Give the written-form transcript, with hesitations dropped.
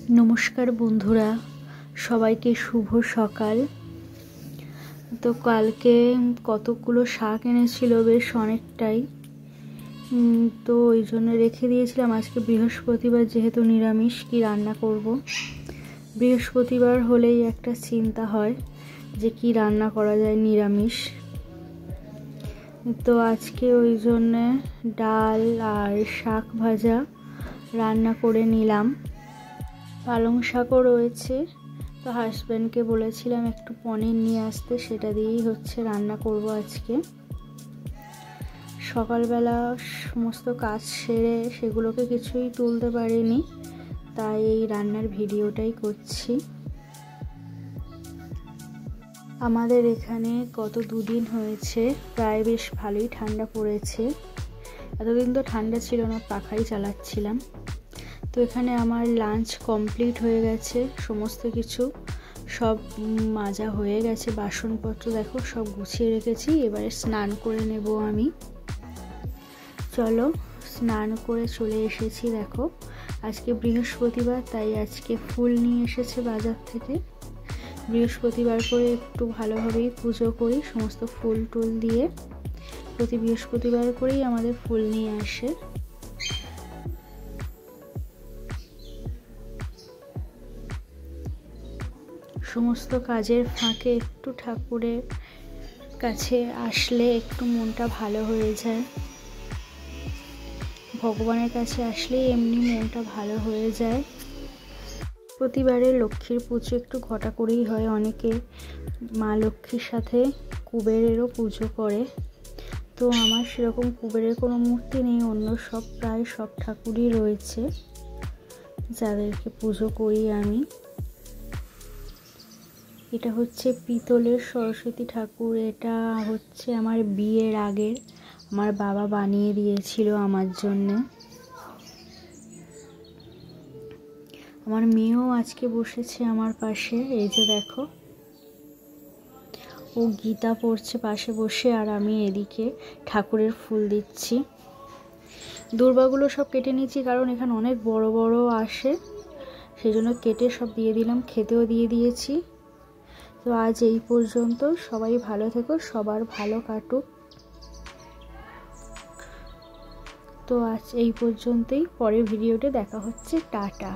নমস্কার বন্ধুরা, সবাইকে শুভ সকাল। তো কালকে কতগুলো শাক এনেছিল, বেশ অনেকটাই। তো ওই জন্য রেখে দিয়েছিলাম। আজকে বৃহস্পতিবার, যেহেতু নিরামিষ কি রান্না করব। বৃহস্পতিবার হলেই একটা চিন্তা হয় যে কি রান্না করা যায় নিরামিষ। তো আজকে ওই জন্যে ডাল আর শাক ভাজা রান্না করে নিলাম। পালং শাকও রয়েছে। তো হাজব্যান্ডকে বলেছিলাম একটু পনির নিয়ে আসতে, সেটা দিয়েই রান্না করব আজকে। সকালবেলা সমস্ত কাজ সেরে সেগুলোকে কিছুই তুলতে পারিনি, তাই এই রান্নার ভিডিওটাই করছি। আমাদের এখানে গত দুদিন হয়েছে প্রায় বেশ ভালোই ঠান্ডা পড়েছে। এতদিন তো ঠান্ডা ছিল না, পাখাই চালাচ্ছিলাম। তো এখানে আমার লাঞ্চ কমপ্লিট হয়ে গেছে, সমস্ত কিছু সব মাজা হয়ে গেছে। বাসনপত্র দেখো সব গুছিয়ে রেখেছি। এবারে স্নান করে নেব আমি। চলো, স্নান করে চলে এসেছি। দেখো আজকে বৃহস্পতিবার, তাই আজকে ফুল নিয়ে এসেছে বাজার থেকে। বৃহস্পতিবার করে একটু ভালোভাবেই পুজো করি, সমস্ত ফুল টুল দিয়ে। প্রতি বৃহস্পতিবার করেই আমাদের ফুল নিয়ে আসে। সমস্ত কাজের ফাঁকে একটু ঠাকুরের কাছে আসলে একটু মনটা ভালো হয়ে যায়। ভগবানের কাছে আসলেই এমনি মনটা ভালো হয়ে যায়। প্রতিবারে লক্ষ্মীর পুজো একটু ঘটা করেই হয়। অনেকে মা লক্ষ্মীর সাথে কুবেরেরও পুজো করে। তো আমার সেরকম কুবেরের কোনো মূর্তি নেই, অন্য প্রায় সব ঠাকুরই রয়েছে যাদেরকে পুজো করি আমি। এটা হচ্ছে পিতলের সরস্বতী ঠাকুর। এটা হচ্ছে আমার বিয়ের আগের, আমার বাবা বানিয়ে দিয়েছিল আমার জন্য। আমার মেয়েও আজকে বসেছে আমার পাশে, এই যে দেখো, ও গীতা পড়ছে পাশে বসে, আর আমি এদিকে ঠাকুরের ফুল দিচ্ছি। দূর্বাগুলো সব কেটে নিচ্ছি, কারণ এখানে অনেক বড় বড় আসে, সেই জন্য কেটে সব দিয়ে দিলাম। খেতেও দিয়ে দিয়েছি। তো আজ এই পর্যন্ত। সবাই ভালো থেকো, সবার ভালো কাটুক। তো আজ এই পর্যন্তই, পরের ভিডিওতে দেখা হচ্ছে। টাটা।